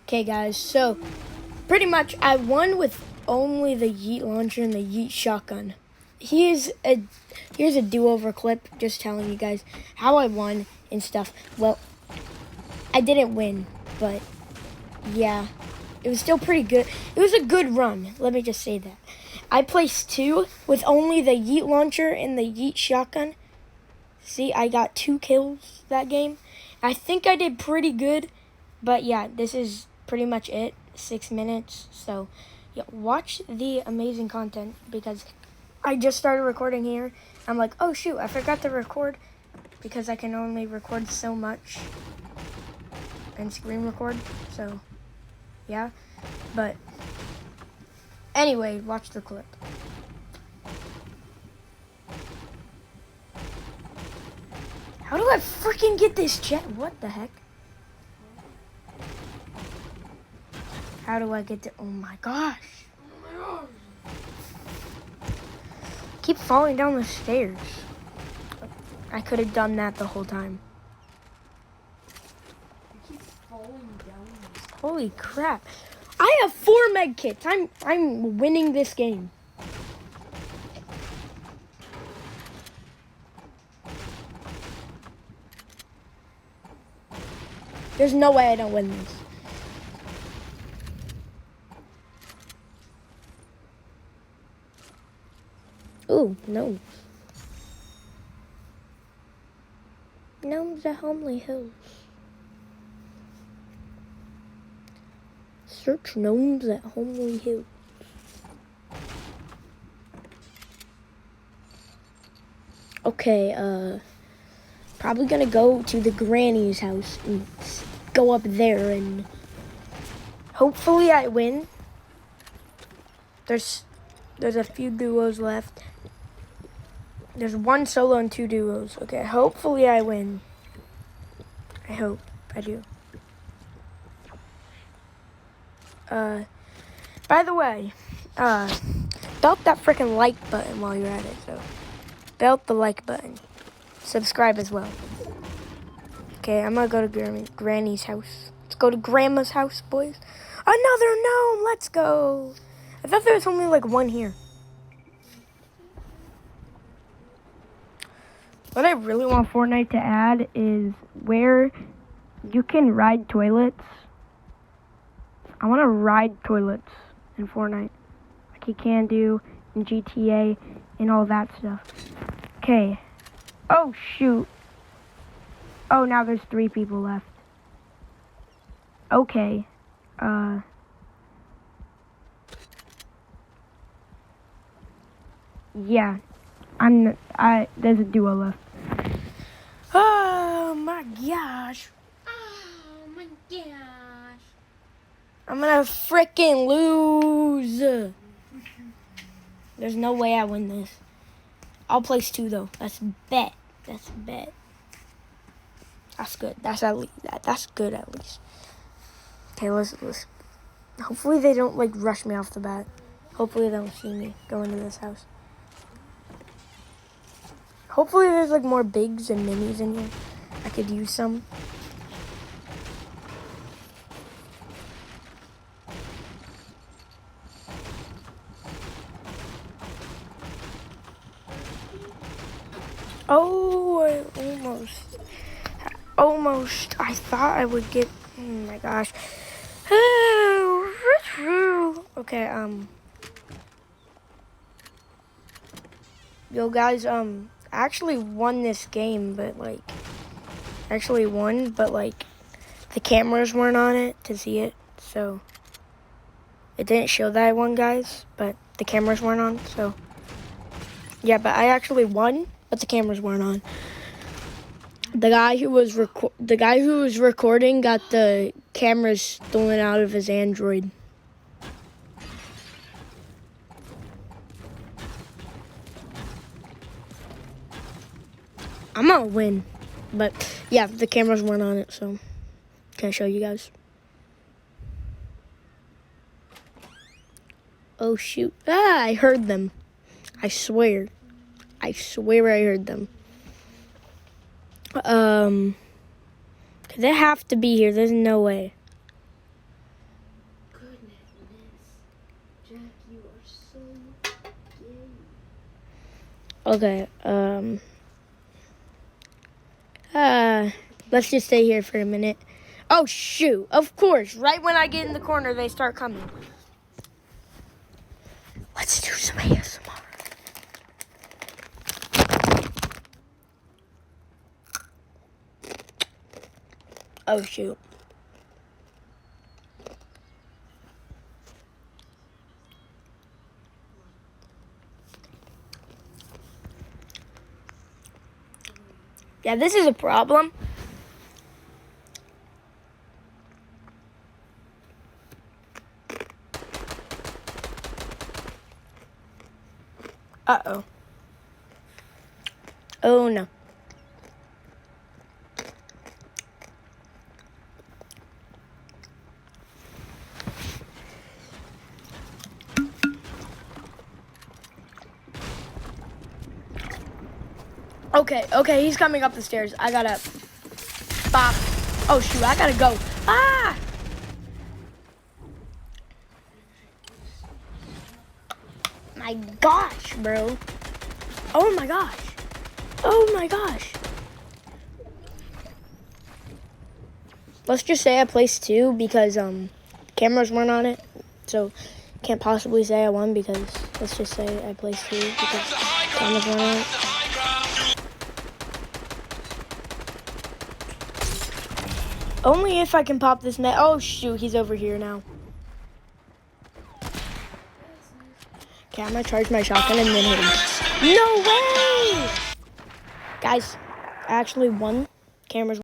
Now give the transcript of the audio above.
Okay, guys, so pretty much I won with only the yeet launcher and the yeet shotgun. Here's a do-over clip just telling you guys how I won and stuff. Well, I didn't win, but yeah, it was still pretty good. It was a good run, let me just say that. I placed 2 with only the yeet launcher and the yeet shotgun. See, I got 2 kills that game. I think I did pretty good, but yeah, this is pretty much it. 6 minutes, so yeah, watch the amazing content because I just started recording here. I'm like, oh shoot, I forgot to record because I can only record so much and screen record, so yeah. But anyway, watch the clip. How do I freaking get this jet? What the heck? How do I get to, oh my gosh. Keep falling down the stairs. I could have done that the whole time. You keep falling down. Holy crap. I have 4 med kits. I'm winning this game. There's no way I don't win this. Ooh, no. Gnomes at Homely Hills. Search gnomes at Homely Hills. Okay, probably gonna go to the granny's house and go up there and hopefully I win. There's a few duos left. There's 1 solo and 2 duos. Okay, hopefully I win. I hope I do. By the way, belt that freaking like button while you're at it. So, belt the like button. Subscribe as well. Okay, I'm gonna go to Granny's house. Let's go to Grandma's house, boys. Another gnome. Let's go. I thought there was only like 1 here. What I really want Fortnite to add is where you can ride toilets. I want to ride toilets in Fortnite, like you can do in GTA and all that stuff. Okay. Oh, shoot. Oh, now there's 3 people left. Okay. Yeah. There's a duo left. Oh my gosh. Oh my gosh. I'm gonna freaking lose. There's no way I win this. I'll place 2 though. That's bet. That's bet. That's good. That's at least that's good at least. Okay, let's. Hopefully they don't like rush me off the bat. Hopefully they don't see me go into this house. Hopefully there's like more bigs and minis in here. I could use some. Oh, I almost. I thought I would get. Oh my gosh. Okay. Yo, guys. I actually won this game, but like, the cameras weren't on it to see it, so it didn't show that I won, guys. But the cameras weren't on, so yeah. But I actually won, but the cameras weren't on. The guy who was recording got the cameras stolen out of his Android. I'm gonna win, but yeah, the cameras weren't on it, so can I show you guys? Oh shoot! Ah, I heard them. I swear I heard them. They have to be here. There's no way. Okay, let's just stay here for a minute. Oh, shoot. Of course. Right when I get in the corner, they start coming. Let's do some ASMR. Oh, shoot. Yeah, this is a problem. Uh-oh. Oh, no. Okay, he's coming up the stairs. I gotta bop. Oh, shoot, I gotta go. Ah! My gosh, bro. Oh, my gosh. Oh, my gosh. Let's just say I placed 2 because cameras weren't on it. So can't possibly say I won because let's just say I placed 2 because cameras weren't on it. Only if I can pop this net. Oh shoot, he's over here now. Okay, I'm gonna charge my shotgun and then hit him. No way! Guys, I actually won. Cameras